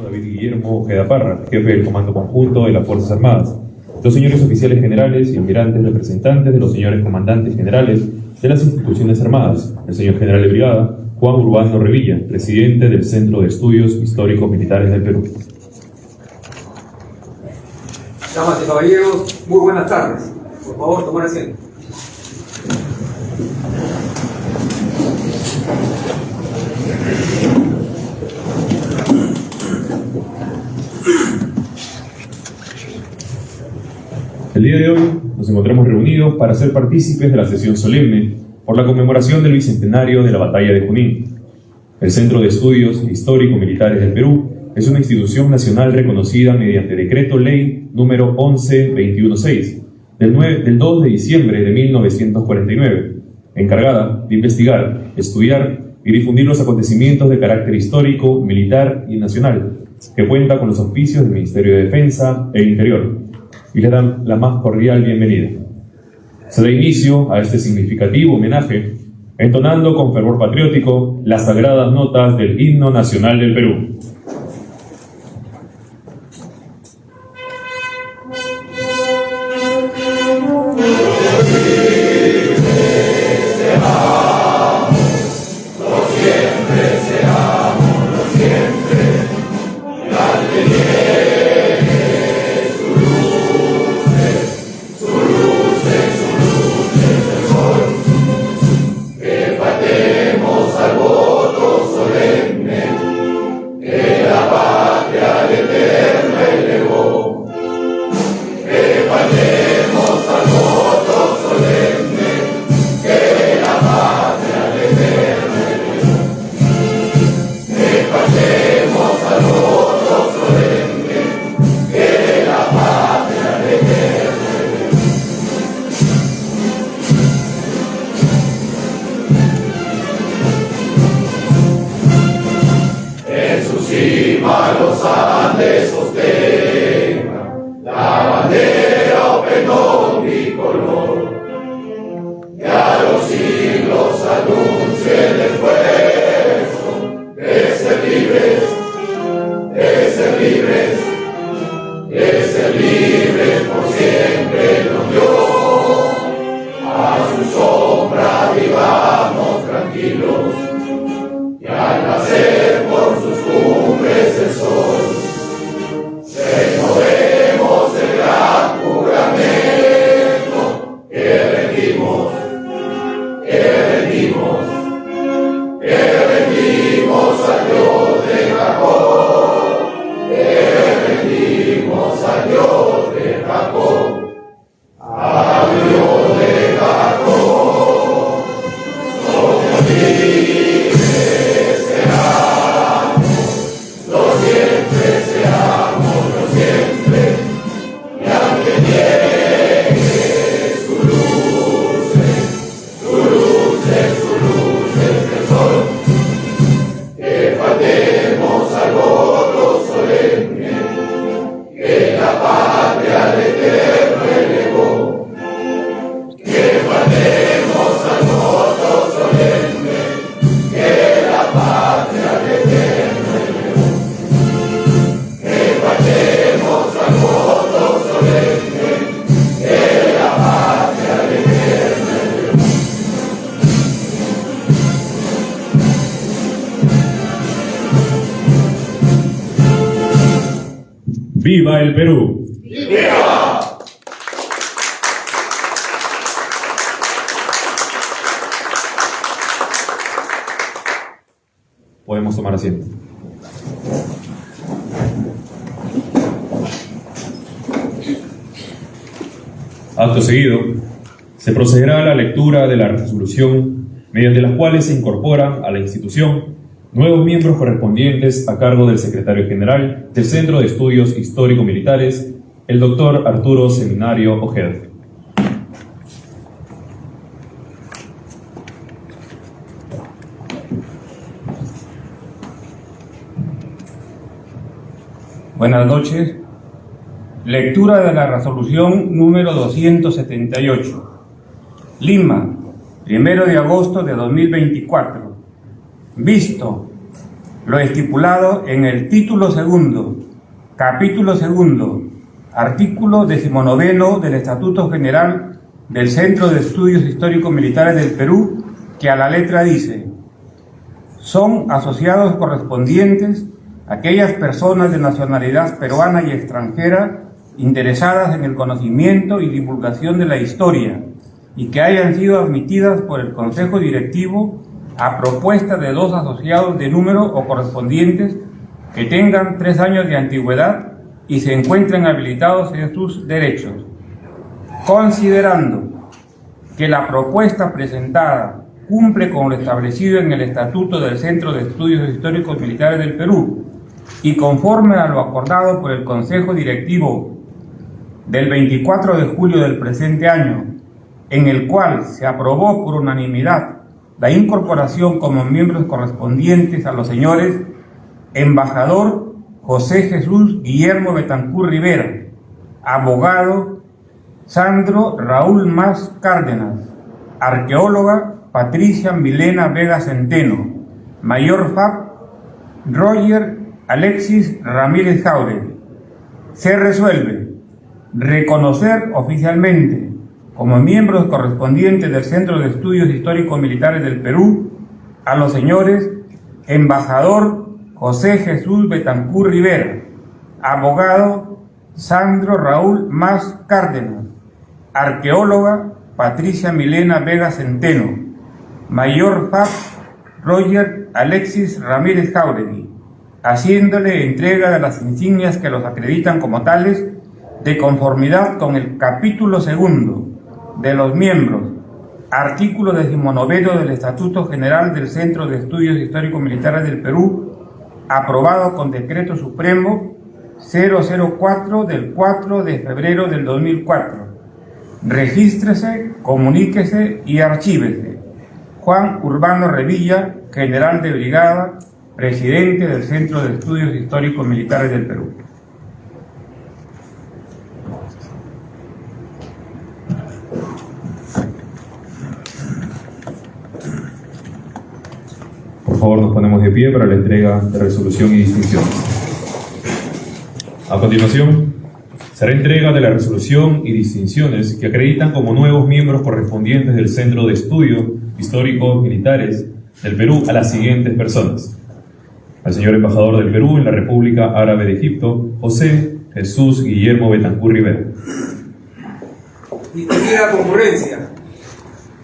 David Guillermo Ojeda Parra, jefe del Comando Conjunto de las Fuerzas Armadas. Los señores oficiales generales y almirantes representantes de los señores comandantes generales de las instituciones armadas, el señor general de brigada Juan Urbano Revilla, presidente del Centro de Estudios Históricos Militares del Perú. Damas y caballeros, muy buenas tardes. Por favor, tomar asiento. El día de hoy nos encontramos reunidos para ser partícipes de la sesión solemne por la conmemoración del bicentenario de la Batalla de Junín. El Centro de Estudios Histórico-Militares del Perú es una institución nacional reconocida mediante Decreto Ley número 11-216 del 2 de diciembre de 1949, encargada de investigar, estudiar y difundir los acontecimientos de carácter histórico, militar y nacional, que cuenta con los auspicios del Ministerio de Defensa e Interior, y le dan la más cordial bienvenida. Se da inicio a este significativo homenaje entonando con fervor patriótico las sagradas notas del Himno Nacional del Perú. Los Andes sostenga la bandera o pendón bicolor, que a los siglos anuncie el esfuerzo de ser libres, de ser libres, de ser libres por siempre nos dio. A su sombra vivamos tranquilos, y al nacer por sus cumbres el sol, renovemos el gran juramento que rendimos, al Dios de Jacob, que rendimos al Dios de Jacob, al Dios de Jacob. Somos libres, ¡Viva el Perú! ¡Viva! Podemos tomar asiento. Acto seguido, se procederá a la lectura de la resolución mediante las cuales se incorporan a la institución nuevos miembros correspondientes a cargo del secretario general del Centro de Estudios Histórico-Militares, el doctor Arturo Seminario Ojeda. Buenas noches. Lectura de la resolución número 278. Lima, 1 de agosto de 2024. Visto lo estipulado en el título segundo, capítulo segundo, artículo 19 del Estatuto General del Centro de Estudios Históricos Militares del Perú, que a la letra dice: son asociados correspondientes aquellas personas de nacionalidad peruana y extranjera interesadas en el conocimiento y divulgación de la historia y que hayan sido admitidas por el Consejo Directivo a propuesta de 2 asociados de número o correspondientes que tengan 3 años de antigüedad y se encuentren habilitados en sus derechos. Considerando que la propuesta presentada cumple con lo establecido en el Estatuto del Centro de Estudios Históricos Militares del Perú y conforme a lo acordado por el Consejo Directivo del 24 de julio del presente año, en el cual se aprobó por unanimidad la incorporación como miembros correspondientes a los señores embajador José Jesús Guillermo Betancur Rivera, abogado Sandro Raúl Mas Cárdenas, arqueóloga Patricia Milena Vega Centeno, mayor FAP Roger Alexis Ramírez Jáuregui. Se resuelve reconocer oficialmente como miembros correspondientes del Centro de Estudios Históricos Militares del Perú a los señores embajador José Jesús Betancur Rivera, abogado Sandro Raúl Mas Cárdenas, arqueóloga Patricia Milena Vega Centeno, mayor FAP Roger Alexis Ramírez Jáuregui, haciéndole entrega de las insignias que los acreditan como tales, de conformidad con el capítulo segundo de los miembros, artículo 19 del Estatuto General del Centro de Estudios Históricos Militares del Perú, aprobado con Decreto Supremo 004 del 4 de febrero del 2004. Regístrese, comuníquese y archívese. Juan Urbano Revilla, General de Brigada, Presidente del Centro de Estudios Históricos Militares del Perú. Por favor, nos ponemos de pie para la entrega de resolución y distinciones. A continuación, será entrega de la resolución y distinciones que acreditan como nuevos miembros correspondientes del Centro de Estudios Históricos Militares del Perú a las siguientes personas: al señor embajador del Perú en la República Árabe de Egipto, José Jesús Guillermo Betancur Rivera. Distinguida concurrencia,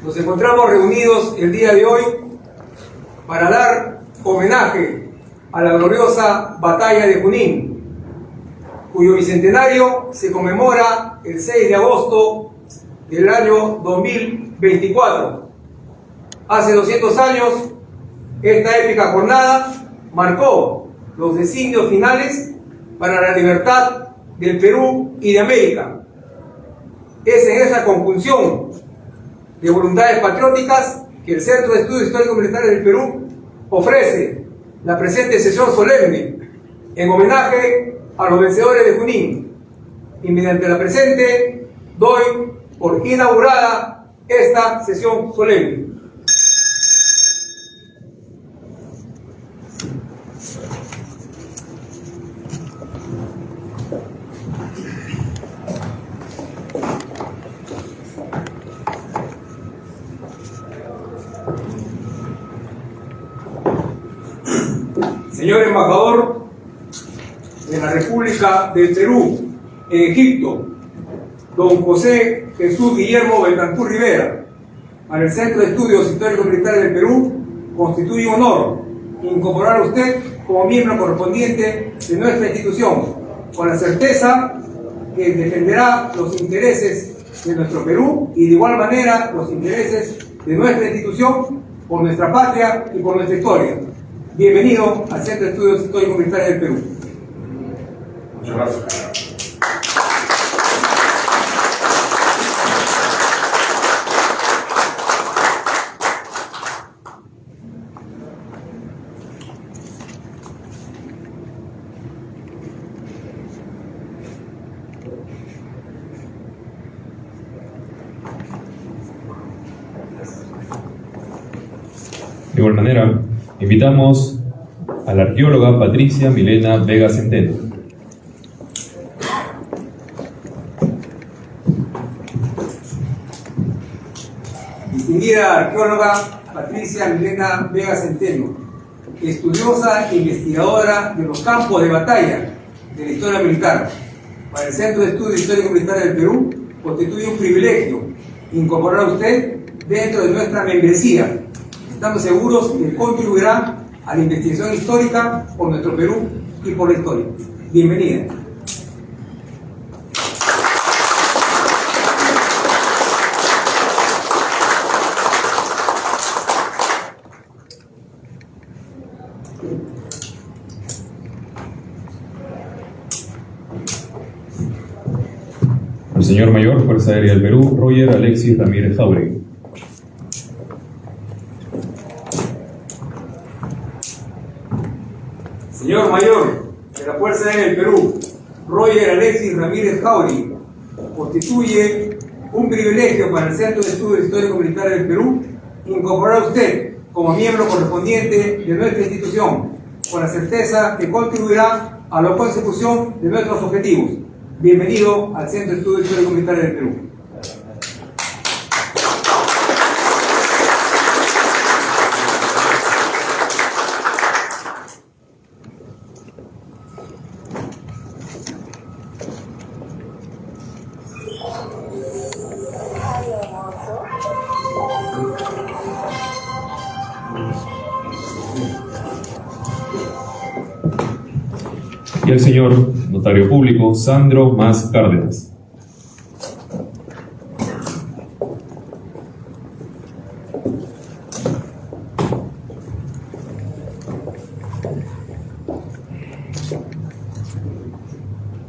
nos encontramos reunidos el día de hoy para dar homenaje a la gloriosa Batalla de Junín, cuyo bicentenario se conmemora el 6 de agosto del año 2024. Hace 200 años, esta épica jornada marcó los designios finales para la libertad del Perú y de América. Es en esa conjunción de voluntades patrióticas que el Centro de Estudios Históricos Militares del Perú ofrece la presente sesión solemne en homenaje a los vencedores de Junín, y mediante la presente doy por inaugurada esta sesión solemne. Señor embajador de la República del Perú en Egipto, don José Jesús Guillermo Betancur Rivera, para el Centro de Estudios Históricos Militares del Perú, constituye un honor incorporar a usted como miembro correspondiente de nuestra institución, con la certeza que defenderá los intereses de nuestro Perú y de igual manera los intereses de nuestra institución por nuestra patria y por nuestra historia. Bienvenido al Centro de Estudios Históricos Militares del Perú. Muchas gracias. De igual manera, invitamos a la arqueóloga Patricia Milena Vega Centeno. Distinguida arqueóloga Patricia Milena Vega Centeno, estudiosa e investigadora de los campos de batalla de la historia militar, para el Centro de Estudios Históricos Militares del Perú, constituye un privilegio incorporar a usted dentro de nuestra membresía. Estamos seguros que contribuirá a la investigación histórica por nuestro Perú y por la historia. Bienvenida. El señor Mayor, Fuerza Aérea del Perú, Roger Alexis Ramírez Jauregui. Señor Mayor de la Fuerza Aérea del Perú, Roger Alexis Ramírez Jauregui, constituye un privilegio para el Centro de Estudios Históricos Militares del Perú incorporar a usted como miembro correspondiente de nuestra institución, con la certeza que contribuirá a la consecución de nuestros objetivos. Bienvenido al Centro de Estudios Históricos Militares del Perú. Y el señor Notario Público, Sandro Mas Cárdenas.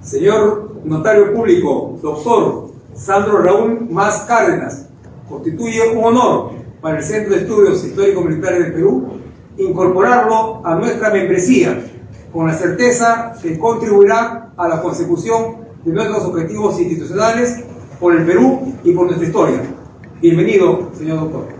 Señor Notario Público, doctor Sandro Raúl Mas Cárdenas, constituye un honor para el Centro de Estudios Históricos Militares del Perú incorporarlo a nuestra membresía, con la certeza que contribuirá a la consecución de nuestros objetivos institucionales por el Perú y por nuestra historia. Bienvenido, señor doctor.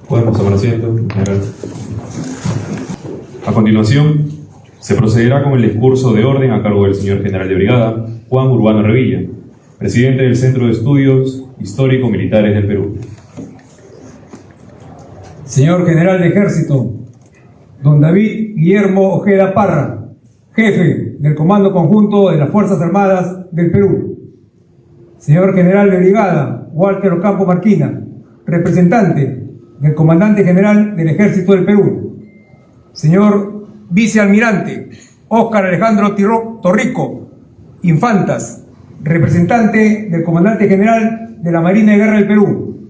Podemos tomar asiento, general. A continuación, se procederá con el discurso de orden a cargo del señor general de brigada, Juan Urbano Revilla, presidente del Centro de Estudios Históricos Militares del Perú. Señor General de Ejército, don David Guillermo Ojeda Parra, jefe del Comando Conjunto de las Fuerzas Armadas del Perú. Señor General de Brigada, Walter Ocampo Marquina, representante del Comandante General del Ejército del Perú. Señor Vicealmirante Óscar Alejandro Torrico Infantas, representante del Comandante General de la Marina de Guerra del Perú.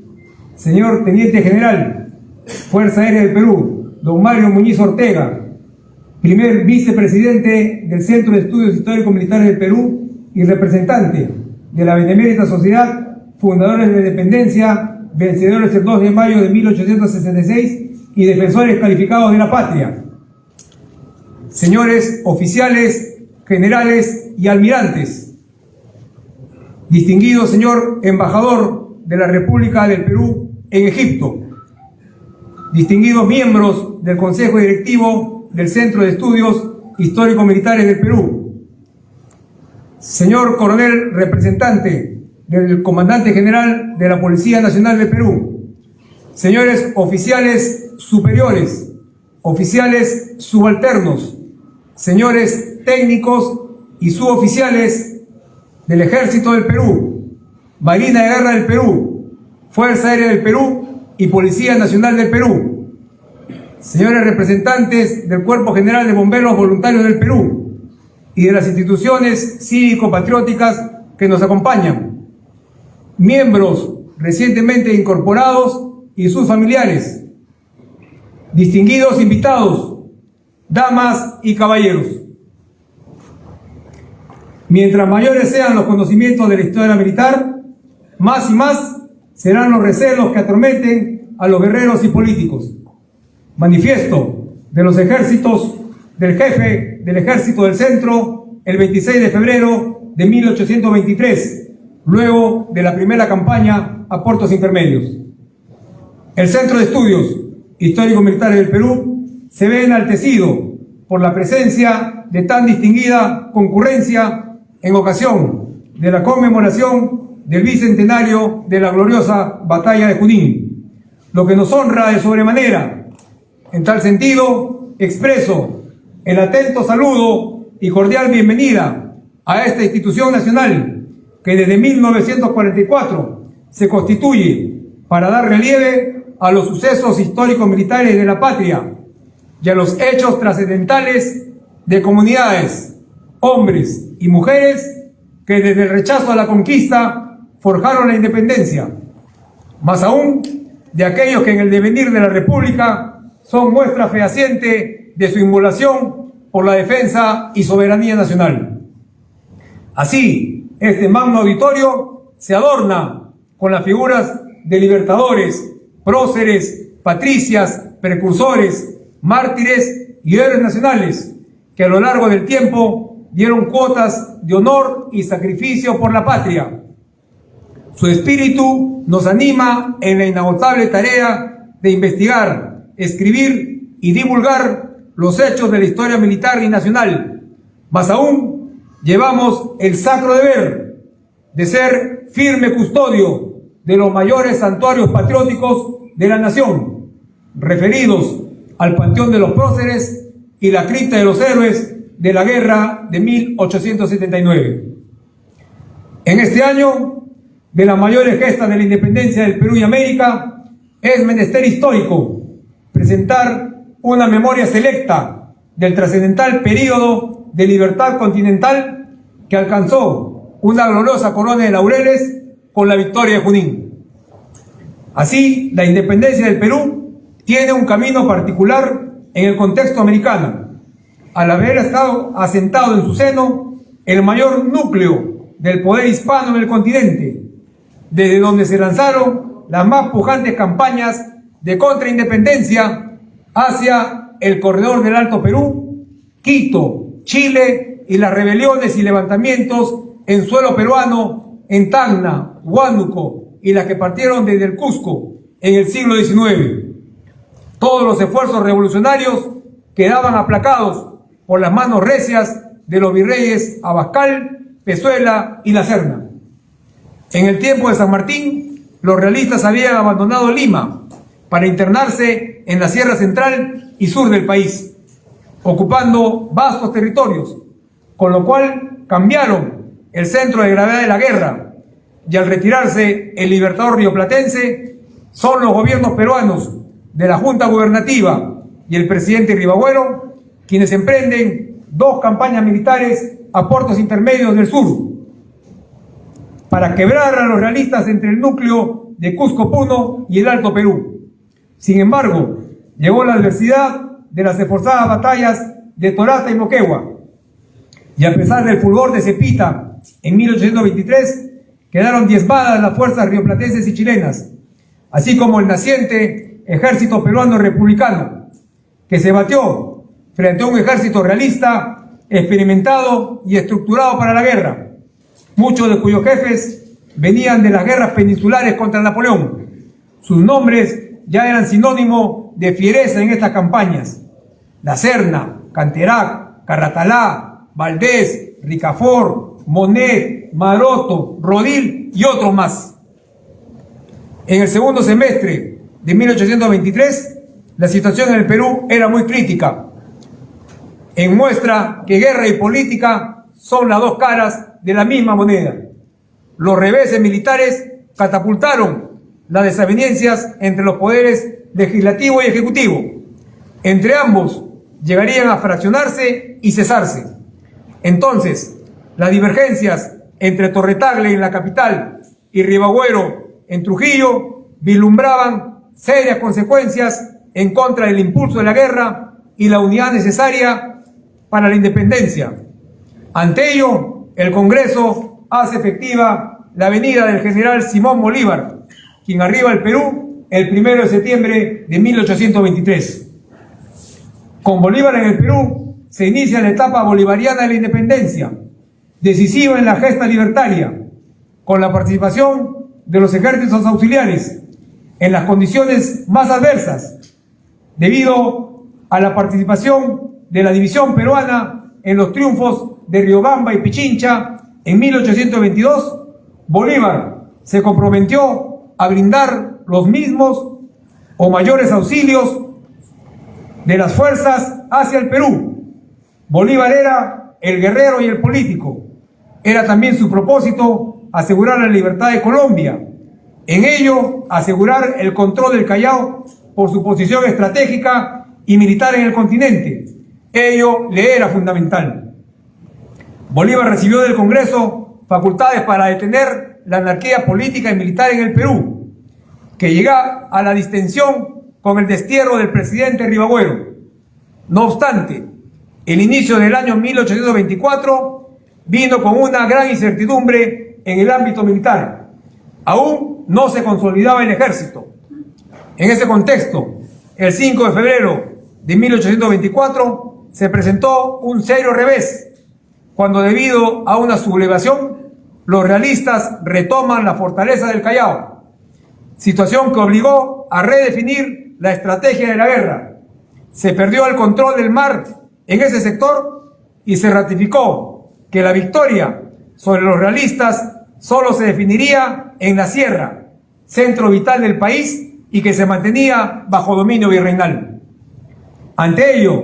Señor Teniente General, Fuerza Aérea del Perú, don Mario Muñiz Ortega, primer vicepresidente del Centro de Estudios Históricos Militares del Perú y representante de la Benemérita Sociedad Fundadores de la Independencia, vencedores el 2 de mayo de 1866 y defensores calificados de la patria. Señores oficiales, generales y almirantes, distinguido señor embajador de la República del Perú en Egipto, distinguidos miembros del Consejo Directivo del Centro de Estudios Históricos Militares del Perú, señor coronel representante del Comandante General de la Policía Nacional del Perú, señores oficiales superiores, oficiales subalternos, señores técnicos y suboficiales del Ejército del Perú, Marina de Guerra del Perú, Fuerza Aérea del Perú y Policía Nacional del Perú, señores representantes del Cuerpo General de Bomberos Voluntarios del Perú y de las instituciones cívico-patrióticas que nos acompañan, miembros recientemente incorporados y sus familiares, distinguidos invitados, damas y caballeros. Mientras mayores sean los conocimientos de la historia militar, más y más serán los recelos que atormenten a los guerreros y políticos. Manifiesto de los ejércitos del jefe del Ejército del Centro el 26 de febrero de 1823, luego de la primera campaña a puertos intermedios. El Centro de Estudios Histórico-Militares del Perú se ve enaltecido por la presencia de tan distinguida concurrencia en ocasión de la conmemoración del bicentenario de la gloriosa Batalla de Junín, lo que nos honra de sobremanera. En tal sentido, expreso el atento saludo y cordial bienvenida a esta institución nacional que desde 1944 se constituye para dar relieve a los sucesos históricos militares de la patria y a los hechos trascendentales de comunidades, hombres y mujeres que desde el rechazo a la conquista forjaron la independencia, más aún de aquellos que en el devenir de la República son muestra fehaciente de su inmolación por la defensa y soberanía nacional. Así, este magno auditorio se adorna con las figuras de libertadores, próceres, patricias, precursores, mártires y héroes nacionales que a lo largo del tiempo dieron cuotas de honor y sacrificio por la patria. Su espíritu nos anima en la inagotable tarea de investigar, escribir y divulgar los hechos de la historia militar y nacional. Más aún, llevamos el sacro deber de ser firme custodio de los mayores santuarios patrióticos de la nación, referidos al Panteón de los Próceres y la Cripta de los Héroes de la Guerra de 1879. En este año, de las mayores gestas de la independencia del Perú y América, es menester histórico presentar una memoria selecta del trascendental período de libertad continental que alcanzó una gloriosa corona de laureles con la victoria de Junín. Así, la independencia del Perú tiene un camino particular en el contexto americano, al haber estado asentado en su seno el mayor núcleo del poder hispano en el continente, desde donde se lanzaron las más pujantes campañas de contraindependencia hacia el corredor del Alto Perú, Quito, Chile y las rebeliones y levantamientos en suelo peruano, en Tacna, Huánuco y las que partieron desde el Cusco en el siglo XIX. Todos los esfuerzos revolucionarios quedaban aplacados por las manos recias de los virreyes Abascal, Pezuela y La Serna. En el tiempo de San Martín, los realistas habían abandonado Lima para internarse en la Sierra Central y Sur del país, ocupando vastos territorios, con lo cual cambiaron el centro de gravedad de la guerra, y al retirarse el libertador rioplatense, son los gobiernos peruanos de la Junta Gubernativa y el presidente Rivagüero quienes emprenden dos campañas militares a puertos intermedios del sur para quebrar a los realistas entre el núcleo de Cusco Puno y el Alto Perú. Sin embargo, llegó la adversidad de las esforzadas batallas de Torata y Moquegua, y a pesar del fulgor de Cepita en 1823, quedaron diezmadas las fuerzas rioplatenses y chilenas, así como el naciente ejército peruano republicano, que se batió frente a un ejército realista, experimentado y estructurado para la guerra, muchos de cuyos jefes venían de las guerras peninsulares contra Napoleón. Sus nombres ya eran sinónimo de fiereza en estas campañas: La Serna, Canterac, Carratalá, Valdés, Ricafort, Monet, Maroto, Rodil y otros más. En el segundo semestre de 1823, la situación en el Perú era muy crítica, en muestra que guerra y política son las dos caras de la misma moneda. Los reveses militares catapultaron las desavenencias entre los poderes legislativo y ejecutivo. Entre ambos llegarían a fraccionarse y cesarse. Entonces, las divergencias entre Torretagle en la capital y Rivagüero en Trujillo vislumbraban serias consecuencias en contra del impulso de la guerra y la unidad necesaria para la independencia. Ante ello, el Congreso hace efectiva la venida del general Simón Bolívar, quien arriba al Perú el 1 de septiembre de 1823. Con Bolívar en el Perú se inicia la etapa bolivariana de la independencia, decisiva en la gesta libertaria, con la participación de los ejércitos auxiliares en las condiciones más adversas, debido a la participación de la división peruana en los triunfos de Riobamba y Pichincha en 1822, Bolívar se comprometió a brindar los mismos o mayores auxilios de las fuerzas hacia el Perú. Bolívar era el guerrero y el político. Era también su propósito asegurar la libertad de Colombia. En ello, asegurar el control del Callao por su posición estratégica y militar en el continente. Ello le era fundamental. Bolívar recibió del Congreso facultades para detener la anarquía política y militar en el Perú, que llega a la distensión con el destierro del presidente Ribagüero. No obstante, el inicio del año 1824 vino con una gran incertidumbre en el ámbito militar. Aún no se consolidaba el ejército. En ese contexto, el 5 de febrero de 1824 se presentó un serio revés, cuando debido a una sublevación, los realistas retoman la fortaleza del Callao, situación que obligó a redefinir la estrategia de la guerra. Se perdió el control del mar en ese sector y se ratificó que la victoria sobre los realistas solo se definiría en la sierra, centro vital del país y que se mantenía bajo dominio virreinal. Ante ello,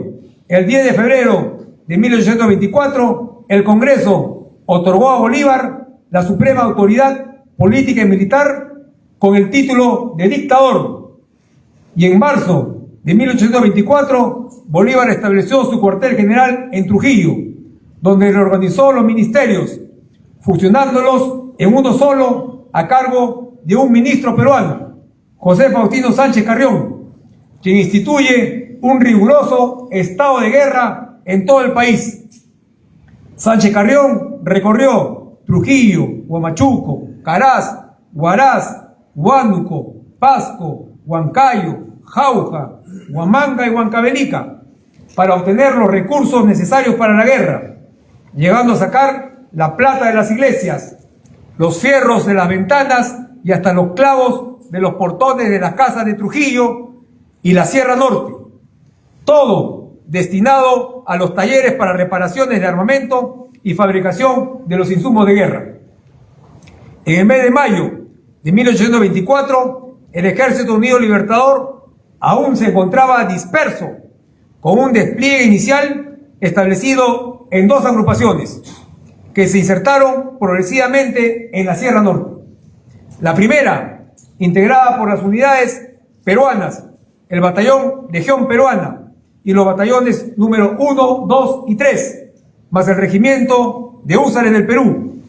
el 10 de febrero de 1824, el Congreso otorgó a Bolívar la suprema autoridad política y militar con el título de dictador. Y en marzo de 1824, Bolívar estableció su cuartel general en Trujillo, donde reorganizó los ministerios, fusionándolos en uno solo a cargo de un ministro peruano, José Faustino Sánchez Carrión, quien instituye un riguroso estado de guerra en todo el país. Sánchez Carrión recorrió Trujillo, Huamachuco, Caraz, Huaraz, Huánuco, Pasco, Huancayo, Jauja, Huamanga y Huancavelica para obtener los recursos necesarios para la guerra, llegando a sacar la plata de las iglesias, los fierros de las ventanas y hasta los clavos de los portones de las casas de Trujillo y la Sierra Norte. Todo destinado a los talleres para reparaciones de armamento y fabricación de los insumos de guerra. En el mes de mayo de 1824, el Ejército Unido Libertador aún se encontraba disperso, con un despliegue inicial establecido en dos agrupaciones, que se insertaron progresivamente en la Sierra Norte. La primera, integrada por las unidades peruanas, el batallón Legión Peruana y los batallones número 1, 2 y 3, más el regimiento de húsares del Perú,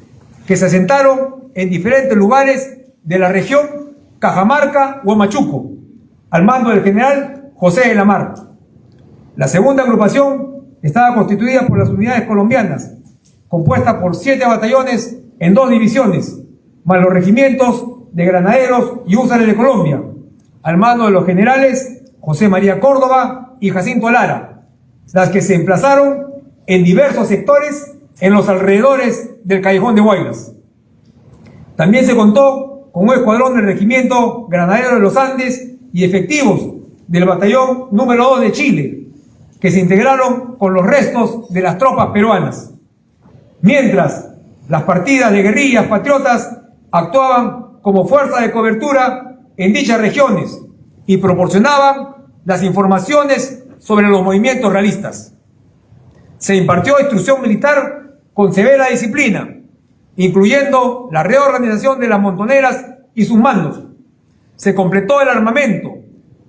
que se asentaron en diferentes lugares de la región Cajamarca, Huamachuco, al mando del general José de la Mar. La segunda agrupación estaba constituida por las unidades colombianas, compuesta por 7 batallones en 2 divisiones, más los regimientos de granaderos y húsares de Colombia, al mando de los generales José María Córdoba y Jacinto Lara, las que se emplazaron en diversos sectores en los alrededores del Callejón de Huaylas. También se contó con un escuadrón del regimiento Granadero de los Andes y efectivos del batallón número 2 de Chile, que se integraron con los restos de las tropas peruanas. Mientras, las partidas de guerrillas patriotas actuaban como fuerza de cobertura en dichas regiones y proporcionaban las informaciones sobre los movimientos realistas. Se impartió instrucción militar con severa disciplina, incluyendo la reorganización de las montoneras y sus mandos. Se completó el armamento,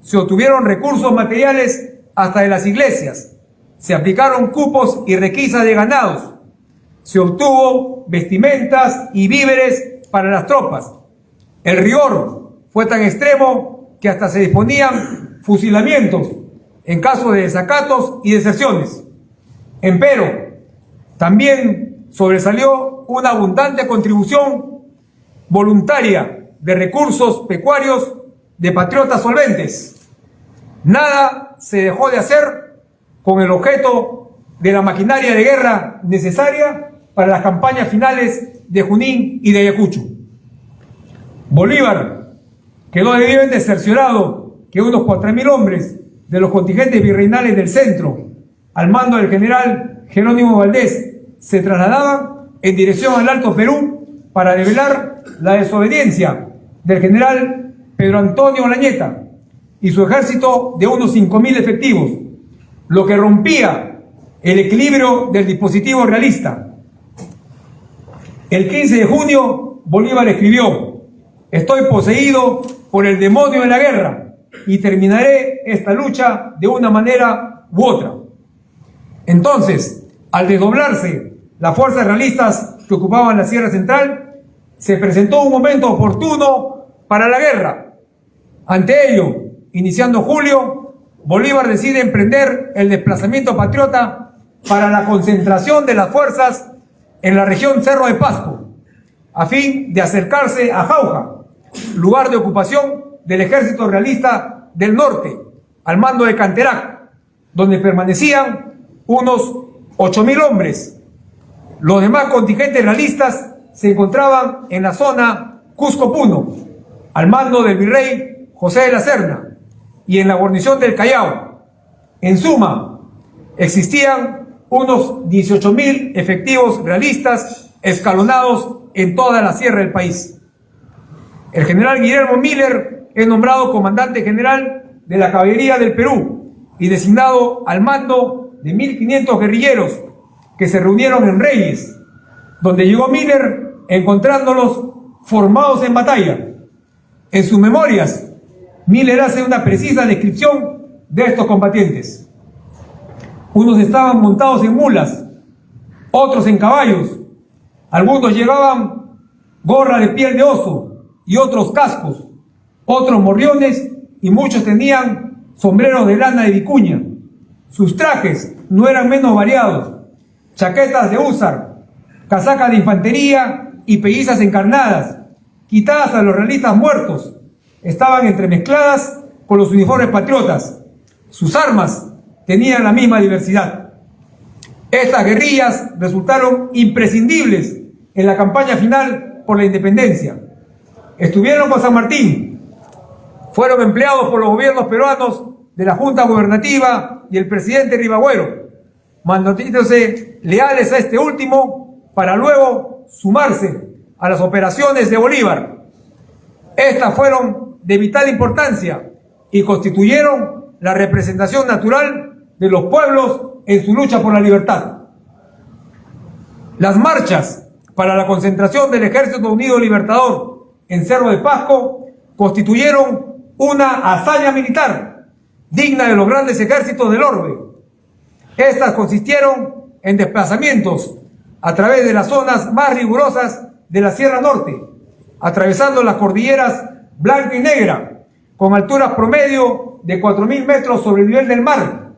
se obtuvieron recursos materiales hasta de las iglesias, se aplicaron cupos y requisas de ganados, se obtuvo vestimentas y víveres para las tropas. El rigor fue tan extremo que hasta se disponían fusilamientos en caso de desacatos y deserciones. Empero, también sobresalió una abundante contribución voluntaria de recursos pecuarios de patriotas solventes. Nada se dejó de hacer con el objeto de la maquinaria de guerra necesaria para las campañas finales de Junín y de Ayacucho. Bolívar quedó debidamente cerciorado que unos 4.000 hombres de los contingentes virreinales del centro, al mando del general Jerónimo Valdés, se trasladaban en dirección al Alto Perú para develar la desobediencia del general Pedro Antonio Olañeta y su ejército de unos 5.000 efectivos, lo que rompía el equilibrio del dispositivo realista. El 15 de junio, Bolívar escribió: «Estoy poseído por el demonio de la guerra y terminaré esta lucha de una manera u otra». Entonces, al desdoblarse las fuerzas realistas que ocupaban la Sierra Central, se presentó un momento oportuno para la guerra. Ante ello, iniciando julio, Bolívar decide emprender el desplazamiento patriota para la concentración de las fuerzas en la región Cerro de Pasco, a fin de acercarse a Jauja, lugar de ocupación del ejército realista del norte, al mando de Canterac, donde permanecían unos 8.000 hombres. Los demás contingentes realistas se encontraban en la zona Cusco-Puno, al mando del virrey José de la Serna, y en la guarnición del Callao. En suma, existían unos 18.000 efectivos realistas escalonados en toda la sierra del país. El general Guillermo Miller es nombrado comandante general de la caballería del Perú y designado al mando de 1.500 guerrilleros que se reunieron en Reyes, donde llegó Miller encontrándolos formados en batalla. En sus memorias, Miller hace una precisa descripción de estos combatientes. Unos estaban montados en mulas, otros en caballos, algunos llevaban gorra de piel de oso y otros cascos, otros morriones y muchos tenían sombreros de lana de vicuña. Sus trajes no eran menos variados: chaquetas de húsar, casacas de infantería y pellizas encarnadas, quitadas a los realistas muertos, estaban entremezcladas con los uniformes patriotas. Sus armas tenían la misma diversidad. Estas guerrillas resultaron imprescindibles en la campaña final por la independencia. Estuvieron con San Martín, fueron empleados por los gobiernos peruanos de la Junta Gubernativa y el presidente Ribagüero, manteniéndose leales a este último para luego sumarse a las operaciones de Bolívar. Estas fueron de vital importancia y constituyeron la representación natural de los pueblos en su lucha por la libertad. Las marchas para la concentración del Ejército Unido Libertador en Cerro de Pasco constituyeron una hazaña militar digna de los grandes ejércitos del orbe. Estas consistieron en desplazamientos a través de las zonas más rigurosas de la Sierra Norte, atravesando las cordilleras Blanca y Negra, con alturas promedio de 4.000 metros sobre el nivel del mar.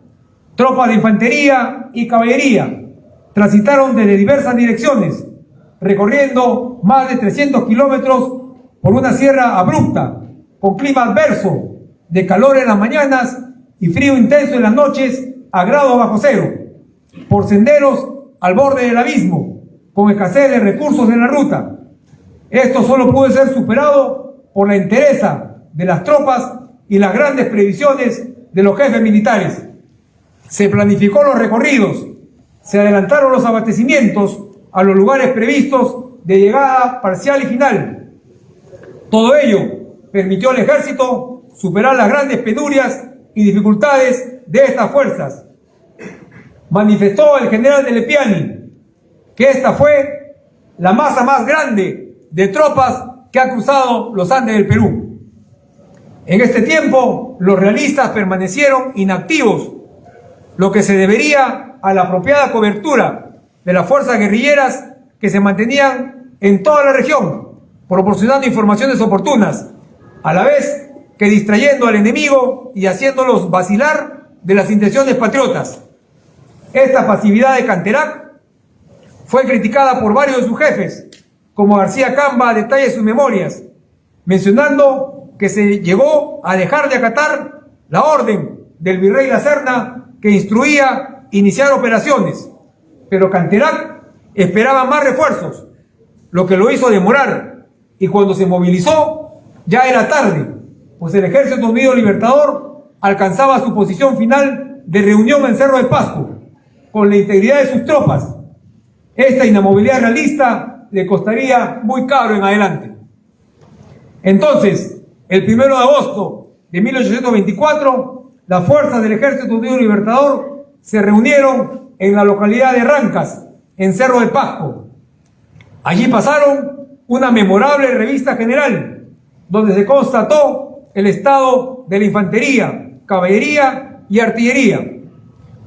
Tropas de infantería y caballería transitaron desde diversas direcciones, recorriendo más de 300 kilómetros por una sierra abrupta, con clima adverso, de calor en las mañanas y frío intenso en las noches a grados bajo cero, por senderos al borde del abismo, con escasez de recursos en la ruta. Esto solo pudo ser superado por la entereza de las tropas y las grandes previsiones de los jefes militares. Se planificó los recorridos, se adelantaron los abastecimientos a los lugares previstos de llegada parcial y final. Todo ello permitió al ejército superar las grandes penurias y dificultades de estas fuerzas. Manifestó el general de Lepiani que esta fue la masa más grande de tropas que ha cruzado los Andes del Perú. En este tiempo, los realistas permanecieron inactivos, lo que se debería a la apropiada cobertura de las fuerzas guerrilleras que se mantenían en toda la región, proporcionando informaciones oportunas, a la vez que distrayendo al enemigo y haciéndolos vacilar de las intenciones patriotas. Esta pasividad de Canterac fue criticada por varios de sus jefes, como García Camba detalla en sus memorias, mencionando que se llegó a dejar de acatar la orden del virrey La Serna que instruía iniciar operaciones, pero Canterac esperaba más refuerzos, lo que lo hizo demorar, y cuando se movilizó ya era tarde, pues el Ejército Unido Libertador alcanzaba su posición final de reunión en Cerro de Pasco, con la integridad de sus tropas. Esta inamovilidad realista le costaría muy caro en adelante. Entonces, el 1 de agosto de 1824, las fuerzas del Ejército Unido Libertador se reunieron en la localidad de Rancas, en Cerro de Pasco. Allí pasaron una memorable revista general, donde se constató el estado de la infantería, caballería y artillería,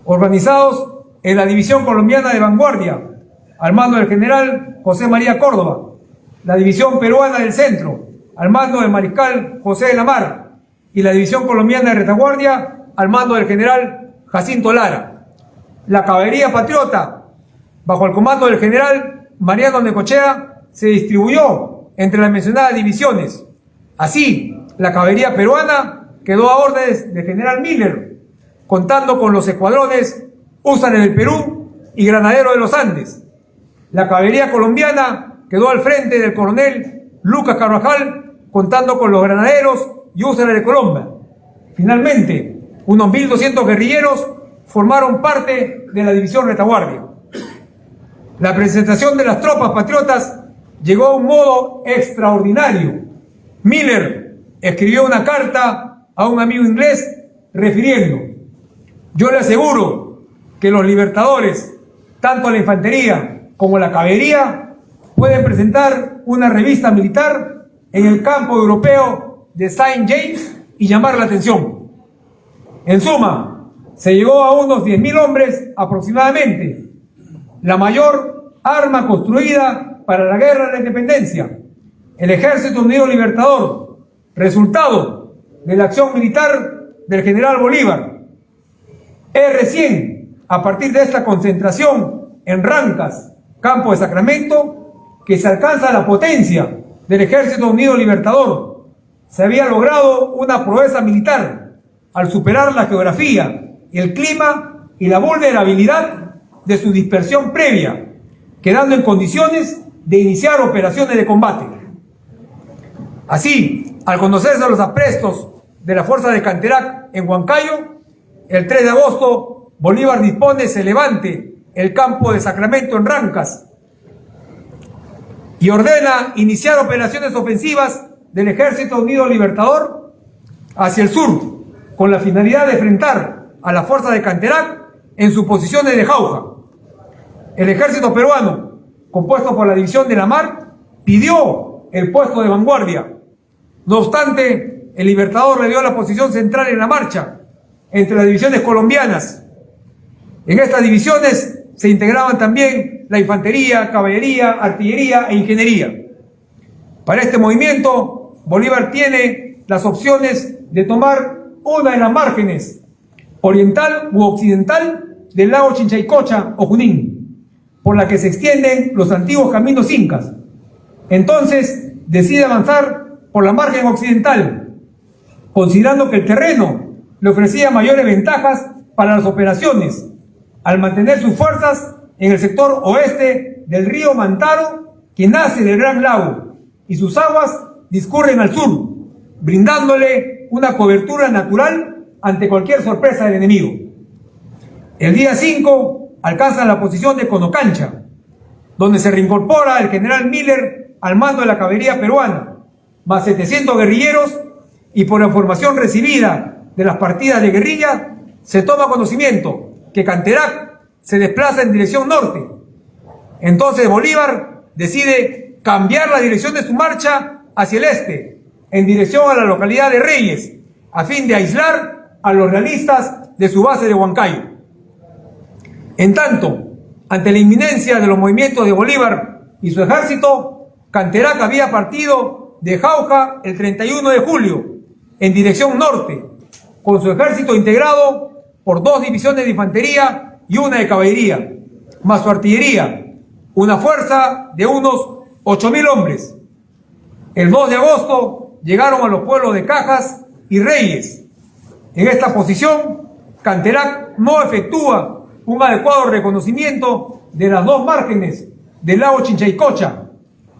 organizados en la División Colombiana de Vanguardia, al mando del general José María Córdoba, la División Peruana del Centro, al mando del mariscal José de la Mar, y la División Colombiana de Retaguardia, al mando del general Jacinto Lara. La caballería patriota, bajo el comando del general Mariano Necochea, se distribuyó entre las mencionadas divisiones. Así, la caballería peruana quedó a órdenes del general Miller, contando con los escuadrones Húsares del Perú y Granadero de los Andes. La caballería colombiana quedó al frente del coronel Lucas Carvajal, contando con los granaderos y Húsares de Colombia. Finalmente, unos 1.200 guerrilleros formaron parte de la división Retaguardia. La presentación de las tropas patriotas llegó a un modo extraordinario. Miller escribió una carta a un amigo inglés refiriendo: yo le aseguro que los libertadores, tanto la infantería como la caballería, pueden presentar una revista militar en el campo europeo de Saint James y llamar la atención. En suma, se llegó a unos 10.000 hombres aproximadamente, la mayor arma construida para la guerra de la independencia, el Ejército Unido Libertador, resultado de la acción militar del general Bolívar. Es recién a partir de esta concentración en Rancas, campo de Sacramento, que se alcanza la potencia del Ejército Unido Libertador. Se había logrado una proeza militar al superar la geografía, el clima y la vulnerabilidad de su dispersión previa, quedando en condiciones de iniciar operaciones de combate. Así, al conocerse los aprestos de la fuerza de Canterac en Huancayo, el 3 de agosto Bolívar dispone se levante el campo de Sacramento en Rancas y ordena iniciar operaciones ofensivas del Ejército Unido Libertador hacia el sur, con la finalidad de enfrentar a la fuerza de Canterac en sus posiciones de jauja. El ejército peruano, compuesto por la División de la Mar, pidió el puesto de vanguardia. No obstante, el Libertador le dio la posición central en la marcha entre las divisiones colombianas. En estas divisiones se integraban también la infantería, caballería, artillería e ingeniería. Para este movimiento, Bolívar tiene las opciones de tomar una de las márgenes, oriental u occidental, del lago Chinchaycocha o Junín, por la que se extienden los antiguos caminos incas. Entonces decide avanzar por la margen occidental, considerando que el terreno le ofrecía mayores ventajas para las operaciones, al mantener sus fuerzas en el sector oeste del río Mantaro, que nace del Gran Lago, y sus aguas discurren al sur, brindándole una cobertura natural ante cualquier sorpresa del enemigo. El día 5 alcanzan la posición de Conocancha, donde se reincorpora el general Miller al mando de la caballería peruana, más 700 guerrilleros, y por la información recibida de las partidas de guerrilla, se toma conocimiento que Canterac se desplaza en dirección norte. Entonces Bolívar decide cambiar la dirección de su marcha hacia el este, en dirección a la localidad de Reyes, a fin de aislar a los realistas de su base de Huancayo. En tanto, ante la inminencia de los movimientos de Bolívar y su ejército, Canterac había partido de Jauja el 31 de julio en dirección norte, con su ejército integrado por 2 divisiones de infantería y una de caballería, más su artillería, una fuerza de unos 8.000 hombres. El 2 de agosto llegaron a los pueblos de Cajas y Reyes. En esta posición, Canterac no efectúa un adecuado reconocimiento de las dos márgenes del lago Chinchaycocha,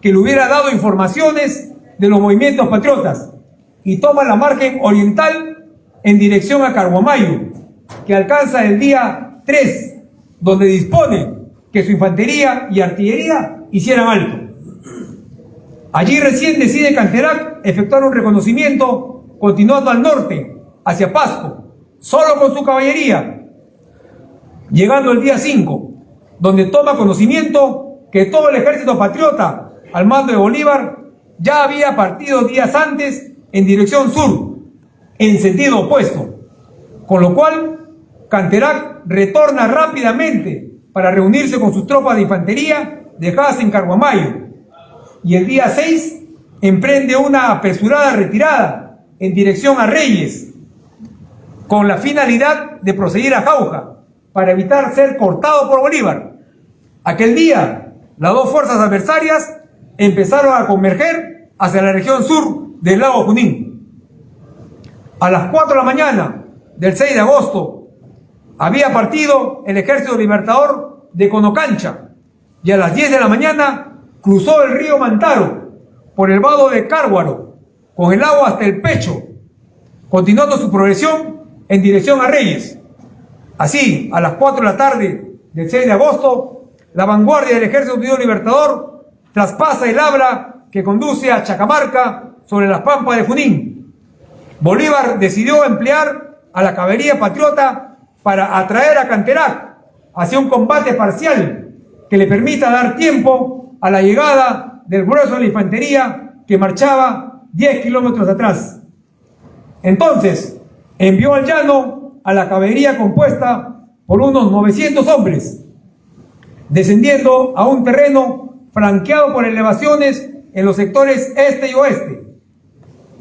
que le hubiera dado informaciones de los movimientos patriotas, y toma la margen oriental en dirección a Carguamayo, que alcanza el día 3, donde dispone que su infantería y artillería hicieran alto. Allí recién decide Canterac efectuar un reconocimiento continuando al norte, hacia Pasco, solo con su caballería, llegando el día 5, donde toma conocimiento que todo el ejército patriota al mando de Bolívar ya había partido días antes en dirección sur, en sentido opuesto, con lo cual Canterac retorna rápidamente para reunirse con sus tropas de infantería dejadas en Carguamayo, y el día 6 emprende una apresurada retirada en dirección a Reyes, con la finalidad de proseguir a Jauja para evitar ser cortado por Bolívar. Aquel día, las dos fuerzas adversarias empezaron a converger hacia la región sur del lago Junín. A las 4 de la mañana del 6 de agosto había partido el ejército libertador de Conocancha, y a las 10 de la mañana cruzó el río Mantaro por el vado de Cárguaro con el agua hasta el pecho, continuando su progresión en dirección a Reyes. Así, a las 4 de la tarde del 6 de agosto, la vanguardia del Ejército Unido Libertador traspasa el Abra que conduce a Chacamarca sobre las pampas de Junín. Bolívar decidió emplear a la caballería patriota para atraer a Canterac hacia un combate parcial que le permita dar tiempo a la llegada del grueso de la infantería que marchaba 10 kilómetros atrás. Entonces, envió al llano a la caballería compuesta por unos 900 hombres, descendiendo a un terreno franqueado por elevaciones en los sectores este y oeste.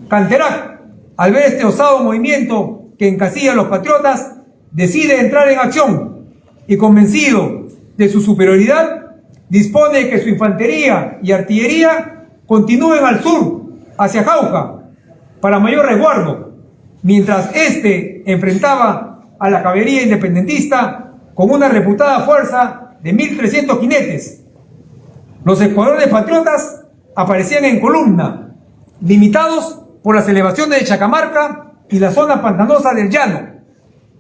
Canterac, al ver este osado movimiento que encasilla a los patriotas, decide entrar en acción y, convencido de su superioridad, dispone que su infantería y artillería continúen al sur, hacia Jauja, para mayor resguardo, mientras éste enfrentaba a la caballería independentista con una reputada fuerza de 1.300 jinetes. Los escuadrones patriotas aparecían en columna, limitados por las elevaciones de Chacamarca y la zona pantanosa del llano.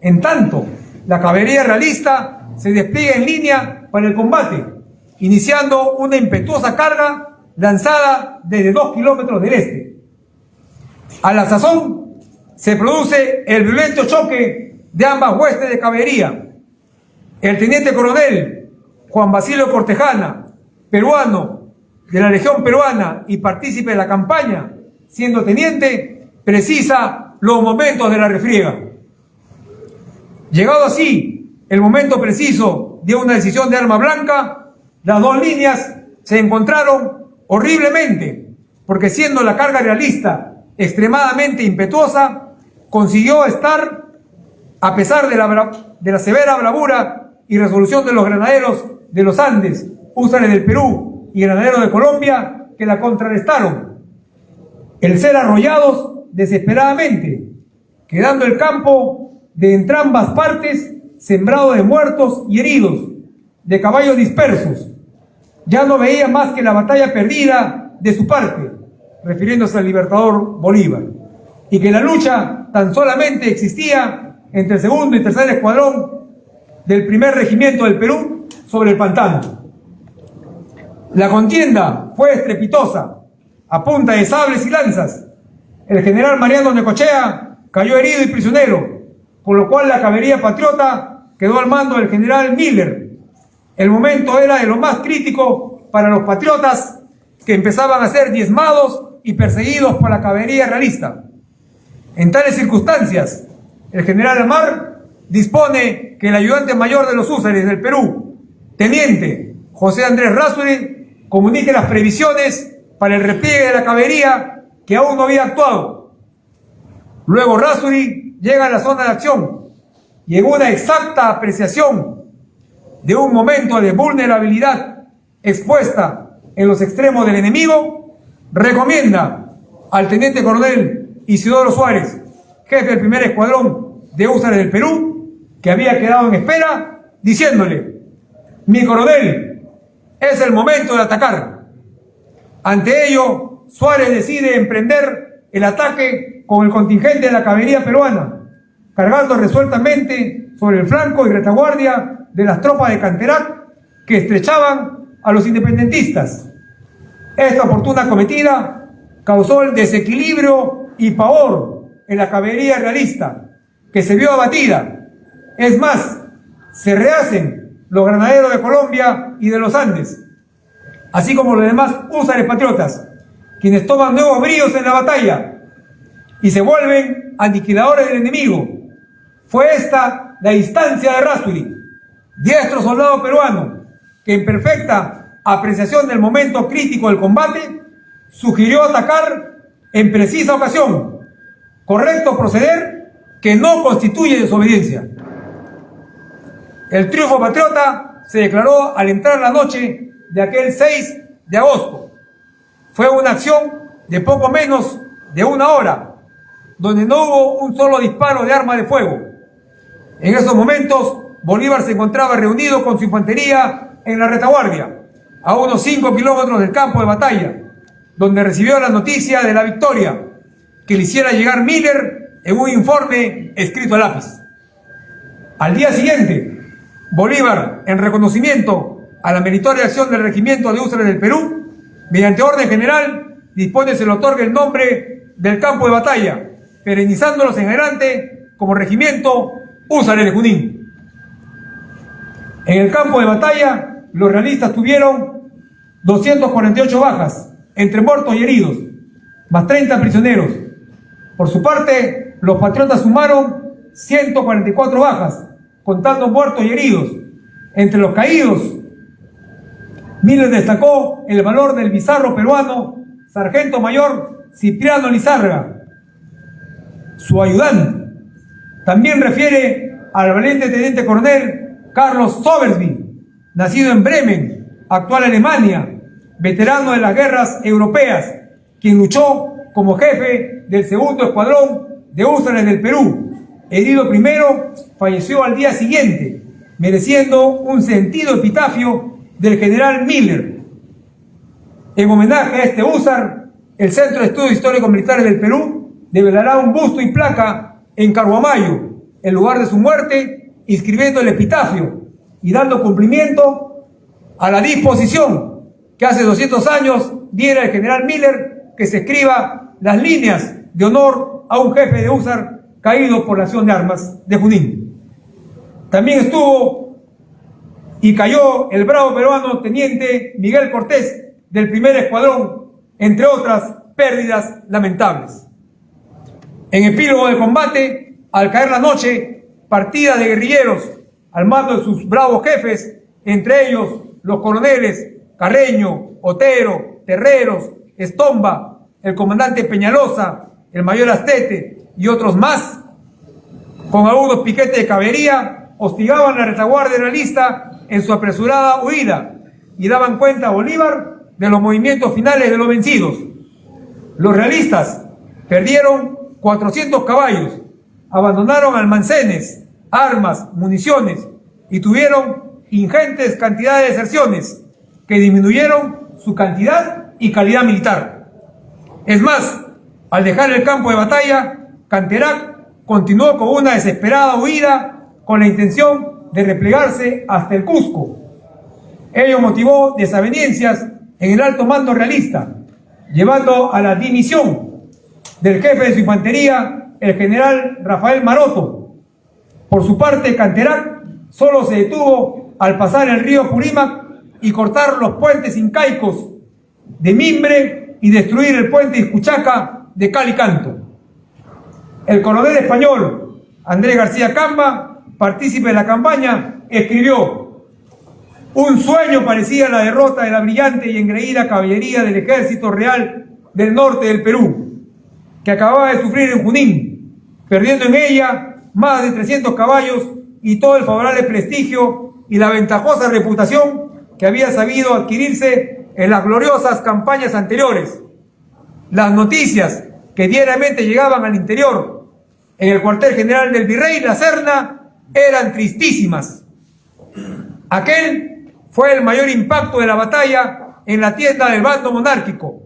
En tanto, la caballería realista se despliega en línea para el combate, iniciando una impetuosa carga lanzada desde 2 kilómetros del este. A la sazón se produce el violento choque de ambas huestes de caballería. El teniente coronel Juan Basilio Cortejana, peruano de la Legión Peruana y partícipe de la campaña, siendo teniente, precisa los momentos de la refriega. Llegado así el momento preciso de una decisión de arma blanca, las dos líneas se encontraron horriblemente, porque siendo la carga realista extremadamente impetuosa, consiguió estar, a pesar de la severa bravura y resolución de los granaderos de los Andes, húsares del Perú y granaderos de Colombia, que la contrarrestaron, el ser arrollados desesperadamente, quedando el campo de entrambas partes sembrado de muertos y heridos, de caballos dispersos. Ya no veía más que la batalla perdida de su parte, refiriéndose al libertador Bolívar, y que la lucha tan solamente existía entre el segundo y tercer escuadrón del primer regimiento del Perú sobre el pantano. La contienda fue estrepitosa, a punta de sables y lanzas. El general Mariano Necochea cayó herido y prisionero, por lo cual la caballería patriota quedó al mando del general Miller. El momento era de lo más crítico para los patriotas, que empezaban a ser diezmados y perseguidos por la caballería realista. En tales circunstancias, el general Amar dispone que el ayudante mayor de los húsares del Perú, teniente José Andrés Rázuri, comunique las previsiones para el repliegue de la caballería que aún no había actuado. Luego Rázuri llega a la zona de acción y, en una exacta apreciación de un momento de vulnerabilidad expuesta en los extremos del enemigo, recomienda al teniente coronel Isidoro Suárez, jefe del primer escuadrón de húsares del Perú, que había quedado en espera, diciéndole: mi coronel, es el momento de atacar. Ante ello, Suárez decide emprender el ataque con el contingente de la caballería peruana, cargando resueltamente sobre el flanco y retaguardia de las tropas de Canterac que estrechaban a los independentistas. Esta oportuna cometida causó el desequilibrio y pavor en la caballería realista, que se vio abatida. Es más, se rehacen los granaderos de Colombia y de los Andes, así como los demás húsares patriotas, quienes toman nuevos bríos en la batalla y se vuelven aniquiladores del enemigo. Fue esta la instancia de Errázuriz, diestro soldado peruano, que en perfecta apreciación del momento crítico del combate, sugirió atacar en precisa ocasión, correcto proceder que no constituye desobediencia. El triunfo patriota se declaró al entrar la noche de aquel 6 de agosto. Fue una acción de poco menos de una hora, donde no hubo un solo disparo de arma de fuego. En esos momentos, Bolívar se encontraba reunido con su infantería en la retaguardia, a unos 5 kilómetros del campo de batalla, donde recibió la noticia de la victoria que le hiciera llegar Miller en un informe escrito a lápiz. Al día siguiente, Bolívar, en reconocimiento a la meritoria acción del Regimiento de Húsares del Perú, mediante orden general, dispone se le otorgue el nombre del campo de batalla, perennizándolos en adelante como Regimiento Húsares de Junín. En el campo de batalla, los realistas tuvieron 248 bajas, entre muertos y heridos, más 30 prisioneros. Por su parte, los patriotas sumaron 144 bajas, contando muertos y heridos. Entre los caídos, Miller destacó el valor del bizarro peruano sargento mayor Cipriano Lizárraga, su ayudante. También refiere al valiente teniente coronel Carlos Sobersby, nacido en Bremen, actual Alemania, veterano de las guerras europeas, quien luchó como jefe del segundo escuadrón de húsares del Perú. Herido primero, falleció al día siguiente, mereciendo un sentido epitafio del general Miller. En homenaje a este húsar, el Centro de Estudios Históricos Militares del Perú develará un busto y placa en Carhuamayo, el lugar de su muerte, inscribiendo el epitafio y dando cumplimiento a la disposición que hace 200 años diera el general Miller, que se escriba las líneas de honor a un jefe de húsar caído por la acción de armas de Junín. También estuvo y cayó el bravo peruano teniente Miguel Cortés del primer escuadrón, entre otras pérdidas lamentables. En epílogo del combate, al caer la noche, partida de guerrilleros al mando de sus bravos jefes, entre ellos los coroneles Carreño, Otero, Terreros, Estomba, el comandante Peñalosa, el mayor Astete y otros más, con agudos piquetes de caballería, hostigaban la retaguardia realista en su apresurada huida y daban cuenta a Bolívar de los movimientos finales de los vencidos. Los realistas perdieron 400 caballos, abandonaron almacenes, armas, municiones y tuvieron ingentes cantidades de deserciones que disminuyeron su cantidad y calidad militar. Es más, al dejar el campo de batalla, Canterac continuó con una desesperada huida con la intención de replegarse hasta el Cusco. Ello motivó desavenencias en el alto mando realista, llevando a la dimisión del jefe de su infantería, el general Rafael Maroto. Por su parte, Canterac solo se detuvo al pasar el río Purímac y cortar los puentes incaicos de Mimbre y destruir el puente Iscuchaca de Calicanto. El coronel español Andrés García Camba, partícipe de la campaña, escribió: un sueño parecía la derrota de la brillante y engreída caballería del Ejército Real del norte del Perú, que acababa de sufrir en Junín, perdiendo en ella más de 300 caballos y todo el favorable prestigio y la ventajosa reputación que había sabido adquirirse en las gloriosas campañas anteriores. Las noticias que diariamente llegaban al interior, en el cuartel general del Virrey La Serna, eran tristísimas. Aquel fue el mayor impacto de la batalla en la tienda del bando monárquico: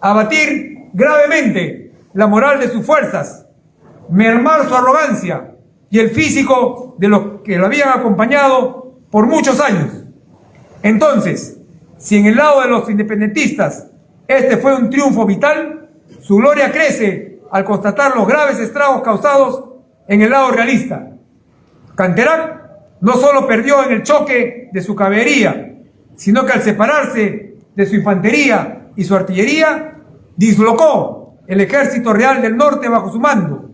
abatir gravemente la moral de sus fuerzas, mermar su arrogancia y el físico de los que lo habían acompañado por muchos años. Entonces, si en el lado de los independentistas este fue un triunfo vital, su gloria crece al constatar los graves estragos causados en el lado realista. Canterac no solo perdió en el choque de su caballería, sino que al separarse de su infantería y su artillería, dislocó el ejército real del norte bajo su mando.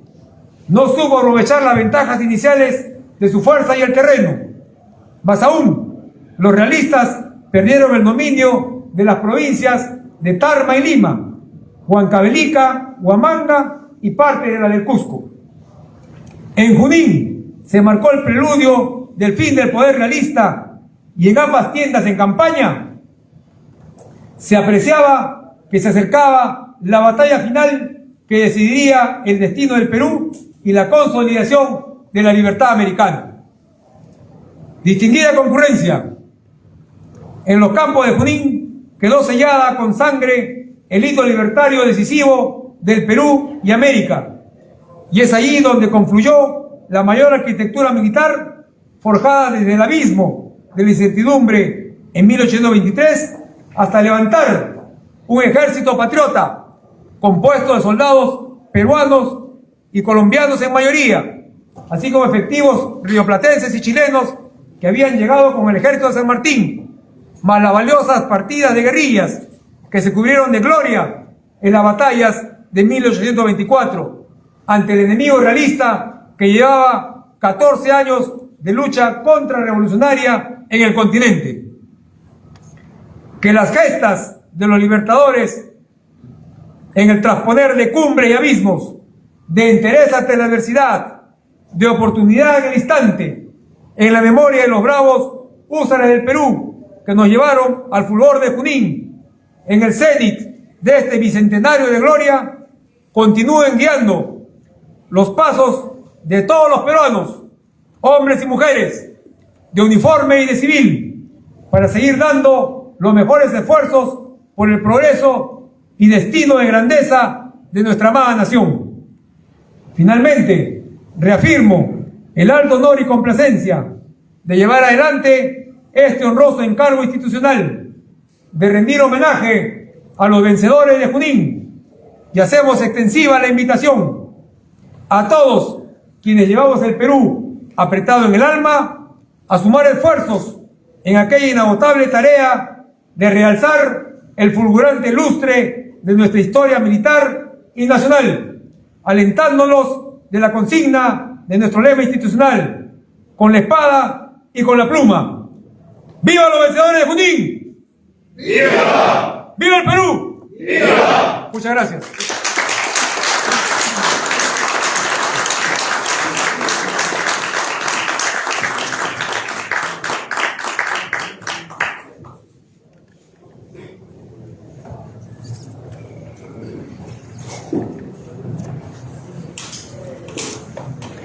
No supo aprovechar las ventajas iniciales de su fuerza y el terreno. Más aún, los realistas perdieron el dominio de las provincias de Tarma y Lima, Huancavelica, Huamanga y parte de la del Cusco. En Junín se marcó el preludio del fin del poder realista, y en ambas tiendas en campaña se apreciaba que se acercaba la batalla final que decidiría el destino del Perú y la consolidación de la libertad americana. Distinguida concurrencia, en los campos de Junín quedó sellada con sangre el hito libertario decisivo del Perú y América, y es allí donde confluyó la mayor arquitectura militar forjada desde el abismo de la incertidumbre en 1823 hasta levantar un ejército patriota compuesto de soldados peruanos y colombianos en mayoría, así como efectivos rioplatenses y chilenos que habían llegado con el ejército de San Martín, más las valiosas partidas de guerrillas que se cubrieron de gloria en las batallas de 1824 ante el enemigo realista que llevaba 14 años de lucha contrarrevolucionaria en el continente. Que las gestas de los libertadores en el trasponer de cumbre y abismos, de interés ante la adversidad, de oportunidad en el instante, en la memoria de los bravos húsares del Perú que nos llevaron al fulgor de Junín, en el cenit de este bicentenario de gloria, continúen guiando los pasos de todos los peruanos, hombres y mujeres, de uniforme y de civil, para seguir dando los mejores esfuerzos por el progreso y destino de grandeza de nuestra amada nación. Finalmente, reafirmo el alto honor y complacencia de llevar adelante este honroso encargo institucional, de rendir homenaje a los vencedores de Junín, y hacemos extensiva la invitación a todos quienes llevamos el Perú apretado en el alma a sumar esfuerzos en aquella inagotable tarea de realzar el fulgurante lustre de nuestra historia militar y nacional, alentándonos de la consigna de nuestro lema institucional: con la espada y con la pluma. ¡Viva los vencedores de Junín! ¡Viva! ¡Viva el Perú! ¡Viva! Muchas gracias.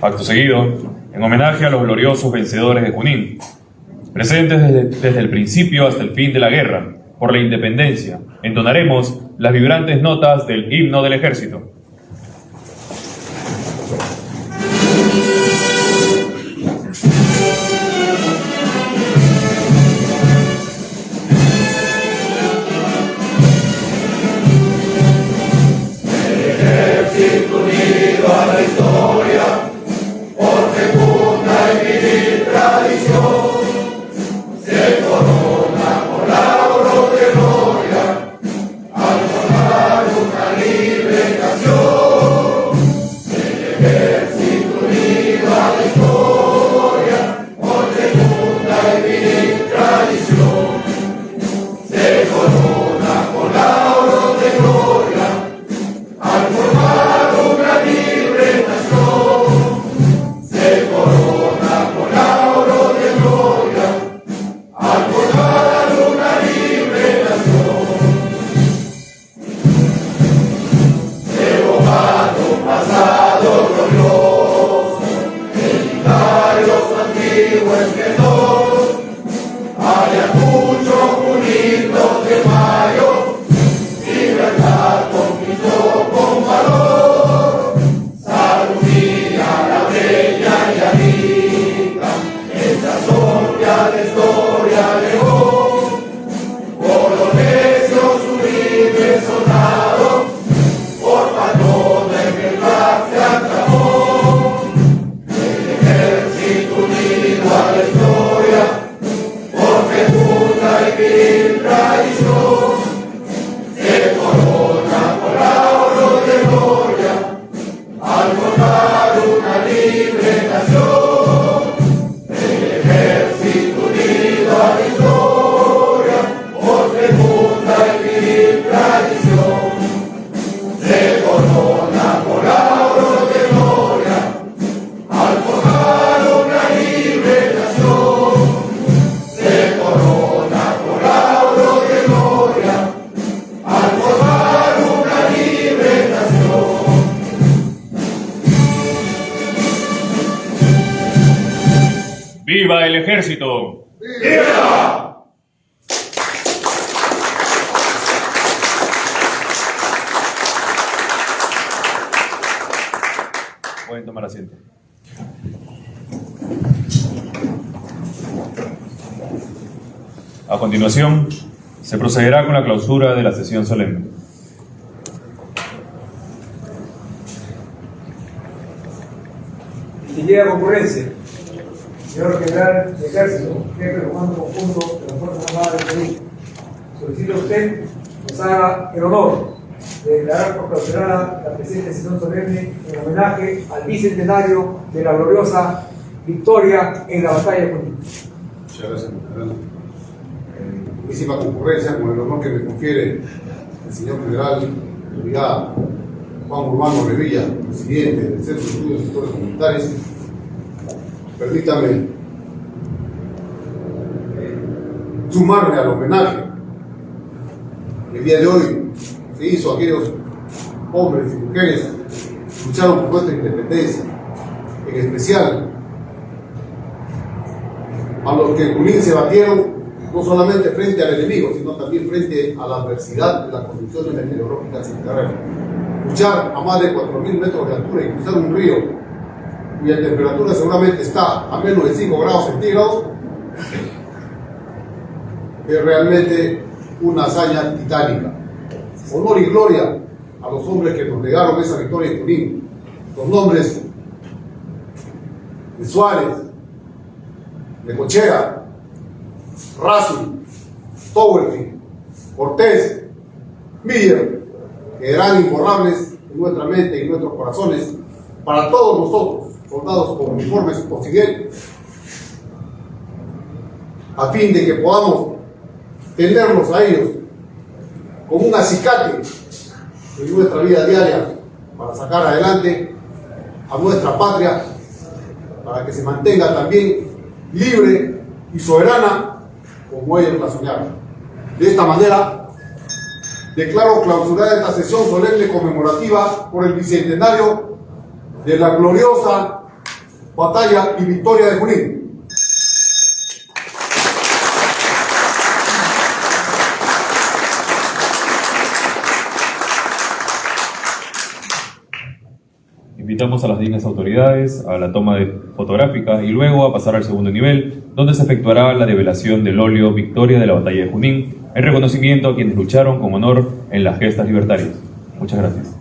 Acto seguido, en homenaje a los gloriosos vencedores de Junín, presentes desde el principio hasta el fin de la guerra, por la independencia, entonaremos las vibrantes notas del himno del ejército. Al formar una libre ¡Viva el ejército! ¡Viva! Pueden tomar asiento. A continuación, se procederá con la clausura de la sesión solemne. Y llega concurrencia. Señor General de Ejército, jefe de comando conjunto de las Fuerzas Armadas del Perú, solicito a usted nos haga el honor de declarar por clausurada la presente sesión solemne en homenaje al bicentenario de la gloriosa victoria en la batalla de Junín. Muchas gracias, general. Muchísima concurrencia, con el honor que me confiere el señor general de brigada Juan Urbano Revilla, presidente del Centro de Estudios Históricos Militares. Permítame sumarme al homenaje que el día de hoy se hizo a aquellos hombres y mujeres que lucharon por nuestra independencia, en especial a los que en Junín se batieron no solamente frente al enemigo, sino también frente a la adversidad de las condiciones meteorológicas sin terreno. Luchar a más de 4.000 metros de altura y cruzar un río cuya temperatura seguramente está a menos de 5 grados centígrados, es realmente una hazaña titánica. Honor y gloria a los hombres que nos legaron esa victoria en Junín. Los nombres de Suárez, de Cochera, Razu, Towerfield, Cortés, Miller, quedarán imborrables en nuestra mente y en nuestros corazones para todos nosotros, soldados con uniformes o sin él, a fin de que podamos tenerlos a ellos como un acicate en nuestra vida diaria para sacar adelante a nuestra patria, para que se mantenga también libre y soberana como ellos la soñaron. De esta manera, declaro clausurada esta sesión solemne conmemorativa por el bicentenario de la gloriosa batalla y victoria de Junín. Invitamos a las dignas autoridades a la toma fotográfica y luego a pasar al segundo nivel, donde se efectuará la develación del óleo Victoria de la Batalla de Junín, en reconocimiento a quienes lucharon con honor en las gestas libertarias. Muchas gracias.